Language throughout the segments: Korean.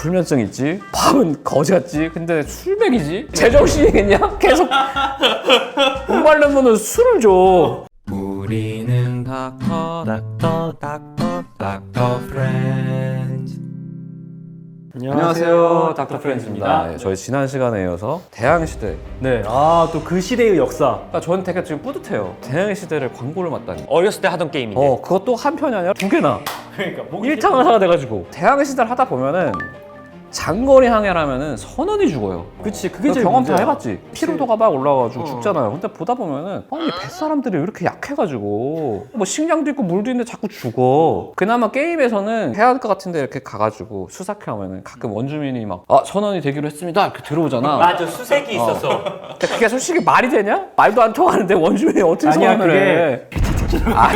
불면증 있지, 밥은 거지 같지, 근데 술 먹이지? 제정신이겠냐? 계속 목 마르면은 술을 줘. 우리는 닥터 프렌즈. 안녕하세요, 닥터 프렌즈입니다. 네, 저희 지난 시간에 이어서 대항시대. 네, 또 그 시대의 역사. 그러니까 저는 되게 지금 뿌듯해요. 대항시대를 광고를 맡다니. 어렸을 때 하던 게임인데. 그것도 한 편이 아니라 두 개나. 그러니까 일탕을 하나 돼가지고. 대항시대를 하다 보면은 장거리 항해라면은 선원이 죽어요. 그치, 그게 너 제일 경험 다 문제야. 해봤지? 피로도가 막 올라가가지고 죽잖아요. 근데 보다 보면은 아니 뱃사람들이 왜 이렇게 약해가지고 뭐 식량도 있고 물도 있는데 자꾸 죽어. 그나마 게임에서는 해안가 같은데 이렇게 가가지고 수사케 하면은 가끔 원주민이 막 선원이 되기로 했습니다 이렇게 들어오잖아. 맞아, 수색이 있었어. 근데 그게 솔직히 말이 되냐? 말도 안 통하는데 원주민이 어떻게 아니야, 선언을 해?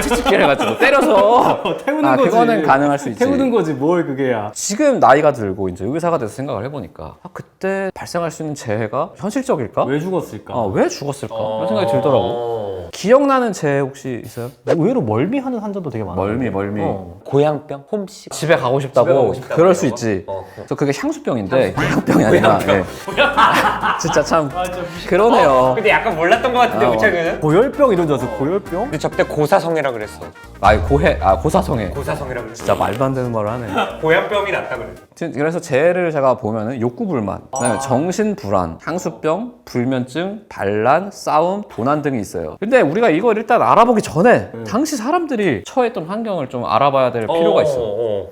채찍질 해가지고 때려서 태우는 거지. 그거는 가능할 수 있지. 태우는 거지, 뭘 그게야. 지금 나이가 들고 이제 의사가 돼서 생각을 해보니까 그때 발생할 수 있는 재해가 현실적일까? 왜 죽었을까? 왜 죽었을까? 이런 생각이 들더라고. 기억나는 재해 혹시 있어요? 의외로 멀미하는 환자도 되게 많아. 멀미. 고향병? 홈식? 집에 가고 싶다고? 집에 가고 싶다고 그럴 수 이런 있지. 거? 그래서 그게 향수병인데 고향병이 아니라. 예. 진짜 참 그러네요. 근데 약간 몰랐던 것 같은데, 아, 우창이는? 고열병 이런 줄 알았어, 고열병? 근데 저때 고사성이라 그랬어. 고사성해. 고사성이라 그랬어. 진짜 말도 안 되는 말을 하네. 고향병이 낫다 그래. 그래서 재해를 제가 보면은 욕구불만, 그다음에 정신불안, 향수병, 불면증, 반란, 싸움, 도난 등이 있어요. 근데 우리가 이걸 일단 알아보기 전에 당시 사람들이 처했던 환경을 좀 알아봐야 될 필요가 있어.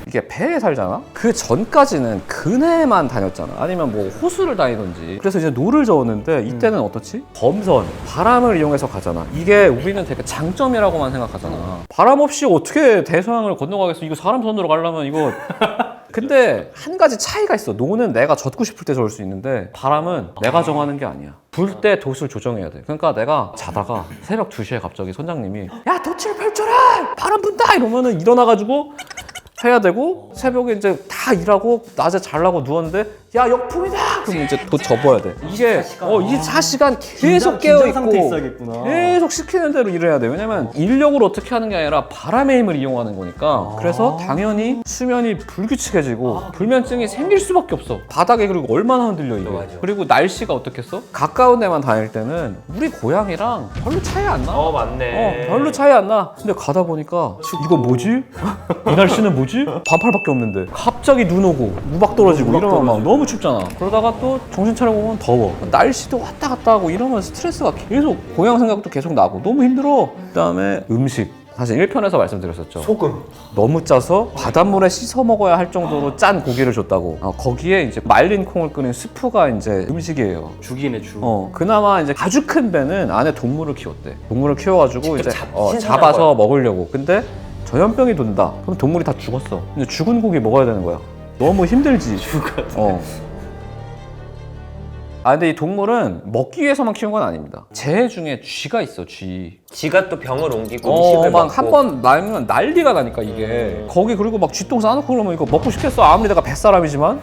이게 배에 살잖아? 그 전까지는 그네만 다녔잖아. 아니면 뭐 호수를 다니던지. 그래서 이제 노를 저었는데 이때는 어떻지? 범선, 바람을 이용해서 가잖아. 이게 우리는 되게 장점이라고만 생각하잖아. 바람 없이 어떻게 대서양을 건너가겠어? 이거 사람 손으로 가려면 이거. 근데 한 가지 차이가 있어. 노는 내가 젖고 싶을 때 저을 수 있는데 바람은 내가 정하는 게 아니야. 불 때 돛을 조정해야 돼. 그러니까 내가 자다가 새벽 2시에 갑자기 선장님이 야, 돛을 펼쳐라! 바람 분다! 이러면은 일어나가지고 해야 되고, 새벽에 이제 다 일하고 낮에 자려고 누웠는데 야, 역풍이다! 그럼 이제 또 접어야 돼. 이게 24시간 계속 깨어있고 상태에 있어야겠구나. 계속 시키는 대로 일을 해야 돼. 왜냐면 인력으로 어떻게 하는 게 아니라 바람의 힘을 이용하는 거니까. 그래서 당연히 수면이 불규칙해지고 불면증이 생길 수밖에 없어. 바닥에 그리고 얼마나 흔들려 이게. 맞아. 그리고 날씨가 어떻겠어? 가까운 데만 다닐 때는 우리 고향이랑 별로 차이 안 나. 맞네. 별로 차이 안 나. 근데 가다 보니까 이거 뭐지? 이 날씨는 뭐지? 반팔밖에 없는데 갑자기 눈 오고 우박 떨어지고 이러면 막 너무 춥잖아. 그러다가 또 정신 차려보면 더워. 날씨도 왔다 갔다 하고 이러면 스트레스가 계속, 고향 생각도 계속 나고 너무 힘들어. 그다음에 음식. 사실 1편에서 말씀드렸었죠. 소금. 너무 짜서 바닷물에 씻어 먹어야 할 정도로 짠 고기를 줬다고. 거기에 이제 말린 콩을 끓인 스프가 이제 음식이에요. 죽이네, 죽. 그나마 이제 아주 큰 배는 안에 동물을 키웠대. 동물을 키워가지고 이제 신선한 잡아서 거야. 먹으려고. 근데 전염병이 돈다. 그럼 동물이 다 죽었어. 근데 죽은 고기 먹어야 되는 거야. 너무 힘들지. 죽었네. 근데 이 동물은 먹기 위해서만 키운 건 아닙니다. 재 중에 쥐가 있어, 쥐. 지가 또 병을 옮기고 음식을 막 먹고. 한 번 날면 난리가 나니까 이게. 거기 그리고 막 쥐똥 싸놓고 그러면 이거 먹고 싶겠어. 아무리 내가 뱃사람이지만.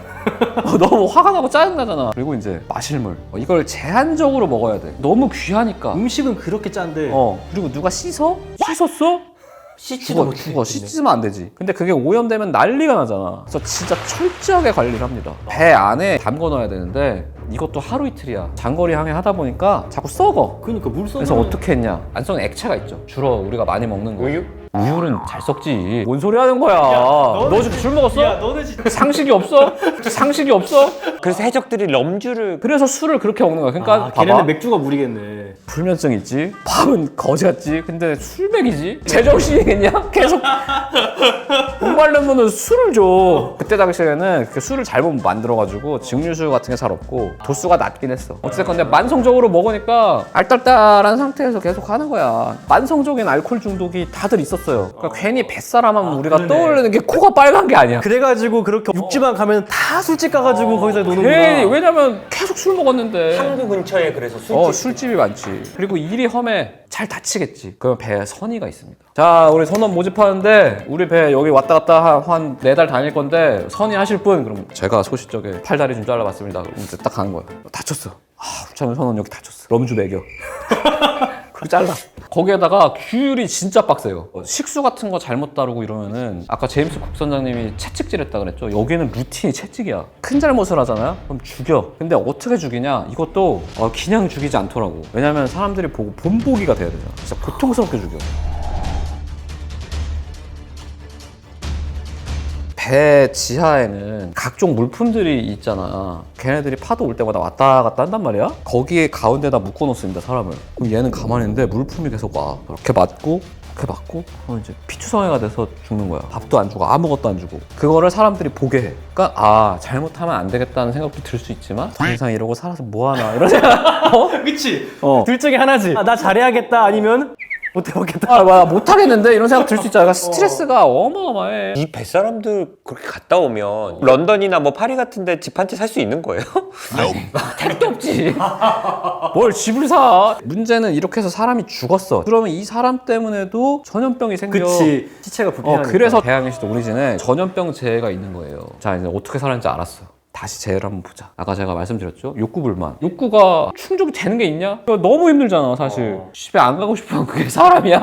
너무 화가 나고 짜증나잖아. 그리고 이제 마실물. 이걸 제한적으로 먹어야 돼. 너무 귀하니까. 음식은 그렇게 짠데. 그리고 누가 씻었어? 씻지도 죽어. 씻으면 안 되지. 근데 그게 오염되면 난리가 나잖아. 그래서 진짜 철저하게 관리를 합니다. 배 안에 담궈 넣어야 되는데 이것도 하루 이틀이야. 장거리 항해 하다 보니까 자꾸 썩어. 그러니까 물 써. 그래서 어떻게 했냐? 안 썩는 액체가 있죠. 주로 우리가 많이 먹는 거. 우유? 우유는 잘 썩지. 뭔 소리 하는 거야? 너 지금 술 먹었어? 야, 너네 진짜. 상식이 없어? 상식이 없어? 그래서 해적들이 럼주를. 그래서 술을 그렇게 먹는 거야. 그러니까 봐봐. 걔네는 맥주가 물이겠네. 불면증 있지, 밥은 거지 같지, 근데 술 먹이지? 제정신이겠냐? 계속 목 마르면은 술을 줘. 그때 당시에는 그 술을 잘못 만들어가지고 증류수 같은 게 잘 없고 도수가 낮긴 했어. 어쨌든 근데 만성적으로 먹으니까 알딸딸한 상태에서 계속 하는 거야. 만성적인 알코올 중독이 다들 있었어요. 그러니까 괜히 뱃사람 하면 우리가 그러네. 떠올리는 게 코가 빨간 게 아니야. 그래가지고 그렇게 육지만 가면 다 술집 가가지고 거기서 노는구나. 괜히, 왜냐면 계속 술 먹었는데. 항구 근처에 그래서 술집. 술집이 많지. 그리고 일이 험해. 잘 다치겠지. 그럼 배에 선의가 있습니다. 자, 우리 선원 모집하는데 우리 배 여기 왔다 갔다 한 4달 다닐 건데 선의 하실 분? 그럼 제가 소시적에 팔다리 좀 잘라봤습니다. 그럼 이제 딱 가는 거야. 다쳤어. 우창현 선원 여기 다쳤어. 럼주 먹여. 잘라. 거기에다가 규율이 진짜 빡세요. 식수 같은 거 잘못 다루고 이러면은 아까 제임스 국 선장님이 채찍질했다 그랬죠. 여기는 루틴이 채찍이야. 큰 잘못을 하잖아요? 그럼 죽여. 근데 어떻게 죽이냐? 이것도 그냥 죽이지 않더라고. 왜냐면 사람들이 보고 본보기가 돼야 되잖아. 진짜 고통스럽게 죽여. 배 지하에는 각종 물품들이 있잖아. 걔네들이 파도 올 때마다 왔다 갔다 한단 말이야. 거기에 가운데다 묶어놓습니다, 사람을. 그럼 얘는 가만히 있는데 물품이 계속 와. 이렇게 맞고 이렇게 맞고 이제 피투성이가 돼서 죽는 거야. 밥도 안 주고 아무것도 안 주고. 그거를 사람들이 보게 해. 그러니까 잘못하면 안 되겠다는 생각도 들 수 있지만 더 이상 이러고 살아서 뭐하나 이런 생각. 그치? 어. 둘 중에 하나지. 나 잘해야겠다 아니면 못 해보겠다. 못하겠는데 이런 생각 들 수 있잖아. 그러니까 스트레스가 어마어마해. 이 뱃사람들 그렇게 갔다 오면 런던이나 뭐 파리 같은데 집 한 채 살 수 있는 거예요? 택도 없지. 뭘 집을 사. 문제는 이렇게 해서 사람이 죽었어. 그러면 이 사람 때문에도 전염병이 생겨. 그치. 시체가 부패하니까. 그래서 대한민국 오리진에 전염병제가 있는 거예요. 자, 이제 어떻게 살았는지 알았어. 다시 재해를 한번 보자. 아까 제가 말씀드렸죠? 욕구불만. 욕구가 충족이 되는 게 있냐? 이거 너무 힘들잖아, 사실. 집에 안 가고 싶으면 그게 사람이야?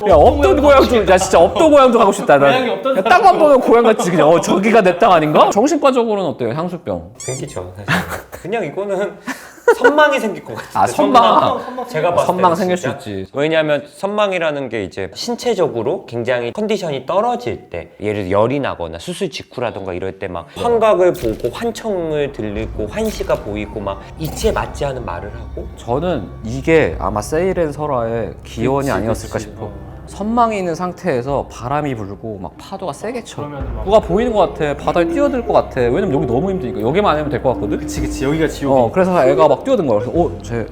야, 없던 고향도, 야, 진짜 없던 고향도 가고 싶다. 고향이 없던 땅만 보면 고향 같지, 그냥. 저기가 내 땅 아닌가? 정신과적으로는 어때요, 향수병? 생기죠, 사실. 그냥 이거는 선망이 생길 것 같아요. 선망. 제가 봤을 선망 때는 생길 진짜. 수 있지. 왜냐하면 선망이라는 게 이제 신체적으로 굉장히 컨디션이 떨어질 때, 예를 들어 열이 나거나 수술 직후라던가 이럴 때 막 환각을 보고 환청을 들리고 환시가 보이고 막 이치에 맞지 않은 말을 하고. 저는 이게 아마 세일앤 설화의 기원이 아니었을까 싶어. 선망이 있는 상태에서 바람이 불고 막 파도가 세게 쳐. 누가 보이는 것 같아. 바다에 뛰어들 것 같아. 왜냐면 여기 너무 힘드니까. 여기만 아니면 될 것 같거든. 그치. 여기가 지옥이. 그래서 애가 막 뛰어든 거야. 그래서 쟤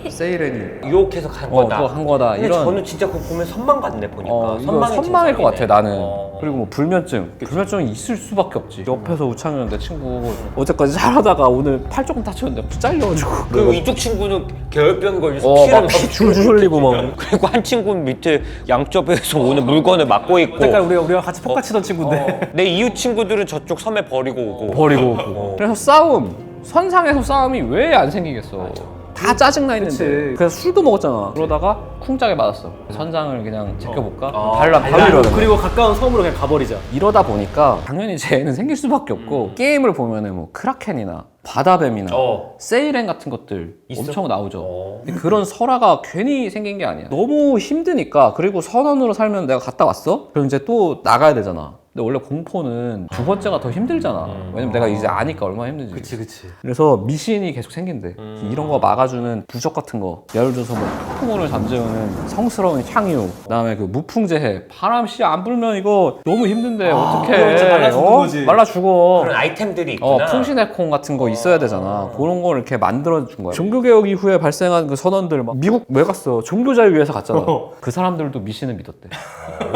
세일앤이 유혹해서 간 거다. 그거 한 거다. 근데 이런. 저는 진짜 그거 보면 선망 같네 보니까. 이거 선망일 것 같아 나는. 어. 그리고 뭐 불면증. 불면증이 있을 수밖에 없지. 옆에서 우창현 내 친구 어제까지 잘하다가 오늘 팔 조금 다쳤는데 잘려가지고. 그리고 이쪽 친구는 계열병 걸려서 피를 막 피 줄줄 흘리고 막. 그리고 한 친구는 밑에 양쪽에서 오는 물건을 막고 있고. 그러니까 우리가 같이 포카 치던 친구인데. 내 이웃 친구들은 저쪽 섬에 버리고 오고. 버리고 오고. 그래서 싸움. 선상에서 싸움이 왜 안 생기겠어. 다 짜증나 있는데. 그치. 그래서 술도 먹었잖아. 그러다가 쿵짝에 맞았어. 선장을 그냥 제껴볼까? 바로 그리고, 이러는 거야. 그리고 가까운 섬으로 그냥 가버리자. 이러다 보니까 당연히 재해는 생길 수밖에 없고 게임을 보면은 뭐 크라켄이나 바다뱀이나 세이렌 같은 것들 엄청 나오죠. 근데 그런 설화가 괜히 생긴 게 아니야. 너무 힘드니까. 그리고 선원으로 살면 내가 갔다 왔어? 그럼 이제 또 나가야 되잖아. 근데 원래 공포는 두 번째가 더 힘들잖아. 왜냐면 내가 이제 아니까 얼마나 힘든지. 그치. 그래서 미신이 계속 생긴대. 이런 거 막아주는 부적 같은 거. 예를 들어서 뭐 폭풍우를 잠재우는 성스러운 향유. 그다음에 그 무풍재해. 바람 씨 안 불면 이거 너무 힘든데 어떡해. 진짜 말라 죽는 거지. 말라 죽어. 그런 아이템들이 있구나. 풍신의콩 같은 거 있어야 되잖아. 그런 걸 이렇게 만들어준 거야. 종교개혁 이후에 발생한 그 선원들 막 미국 왜 갔어? 종교자유 위해서 갔잖아. 그 사람들도 미신을 믿었대.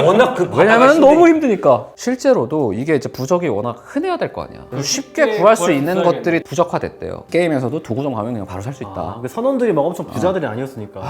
워낙 그 왜냐면 너무 힘드니까. 실제로도 이게 이제 부적이 워낙 흔해야 될 거 아니야. 쉽게 구할 수 있는 것들이 부적화됐대요. 게임에서도 도구점 가면 그냥 바로 살 수 있다. 그 선원들이 막 엄청 부자들이 아니었으니까.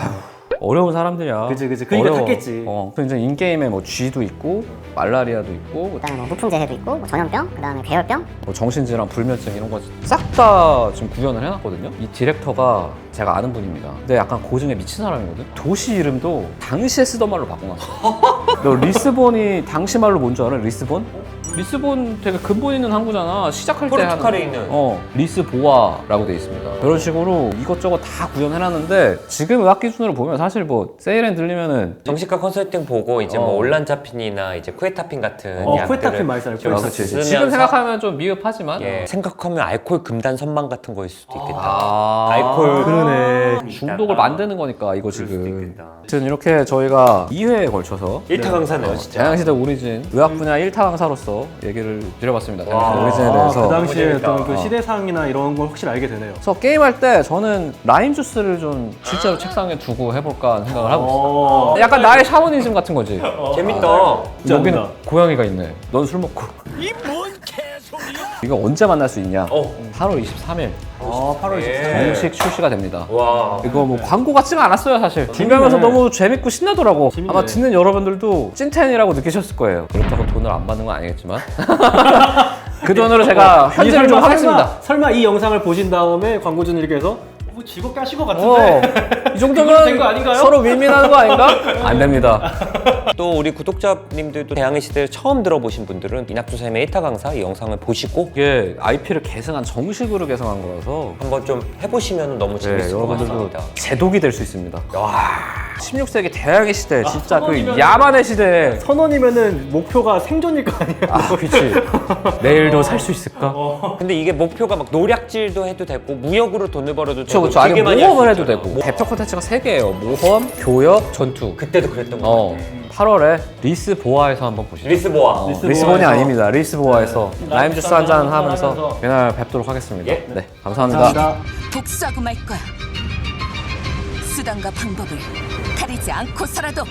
어려운 사람들이야. 그치. 그러니까 탔겠지. 그래서 이제 인게임에 뭐 쥐도 있고 말라리아도 있고 그다음에 뭐 무풍재해도 있고 뭐 전염병, 그다음에 괴혈병. 뭐 정신질환, 불면증 이런 거 싹 다 지금 구현을 해놨거든요. 이 디렉터가 제가 아는 분입니다. 근데 약간 고증에 미친 사람이거든. 도시 이름도 당시에 쓰던 말로 바꿔놨어. 너 리스본이 당시 말로 뭔 줄 알아? 리스본? 리스본 되게 근본 있는 항구잖아. 시작할 때 포르투갈에 있는. 리스보아라고 돼 있습니다. 그런 식으로 이것저것 다 구현해놨는데 지금 의학 기준으로 보면 사실 뭐 세일엔 들리면은 정신과 컨설팅 보고 이제 뭐 올란자핀이나 이제 쿠에타핀 같은 쿠에타핀 많이 써요. 그렇지. 지금 생각하면 좀 미흡하지만 생각하면 알코올 금단 선망 같은 거일 수도 있겠다. 알코올 그러네. 중독을 만드는 거니까 이거 지금. 아무튼 이렇게 저희가 2회에 걸쳐서 1타 강사네요, 진짜. 대양시대 오리진 의학 분야 1타 강사로서 얘기를 드려봤습니다. 대양시대 오리진에 대해서. 그 당시에 재밌다. 어떤 그 시대상이나 이런 걸 확실히 알게 되네요. 그래서 게임할 때 저는 라임 주스를 좀 실제로 책상에 두고 해볼까 하는 생각을 하고 있어. 약간 나의 샤머니즘 같은 거지. 재밌다. 여기는 고양이가 있네. 넌 술 먹고. 이 뭔 개소리야? 이거 언제 만날 수 있냐? 8월 23일 8월 24일. 정식 출시가 됩니다. 와. 이거 뭐 광고 같지가 않았어요 사실. 준비하면서 너무 재밌고 신나더라고. 아마 듣는 여러분들도 찐텐이라고 느끼셨을 거예요. 그렇다고 돈을 안 받는 건 아니겠지만 그 돈으로 제가 현질을 좀 하겠습니다. 설마 이 영상을 보신 다음에 광고주는 이렇게 해서 뭐 즐겁게 하신 것 같은데. 이 된거 정도면 아닌가요? 서로 윈윈하는 거 아닌가? 안 됩니다. 또 우리 구독자님들도 대항해 시대를 처음 들어보신 분들은 이낙주쌤의 1타 강사 이 영상을 보시고 이게 IP를 계승한 정식으로 계승한 거라서 한번 좀 해보시면 너무 재밌을 것 여러분들도 같습니다. 제독이 될 수 있습니다. 16세기 대항해 시대 진짜 그 선원이면- 야만의 시대. 선원이면은 목표가 생존일 거 아니야. 아, 그치. 내일도 살 수 있을까? 근데 이게 목표가 막 노략질도 해도 되고 무역으로 돈을 벌어도 그쵸, 되고 그쵸. 아니, 되게 많이 할수 모험을 해도 있잖아요. 되고. 대표 콘텐츠가 3개예요. 모험, 교역, 전투. 그때도 그랬던 거 같아요. 8월에 리스보아에서 한번 보시죠. 리스보아. 리스본이 아닙니다. 리스보아에서 라임 주스 한잔 하면서 하면서 그날 뵙도록 하겠습니다. 예. 네, 감사합니다. 복수하고 말 거야. 수단과 방법을 가리지 않고서라도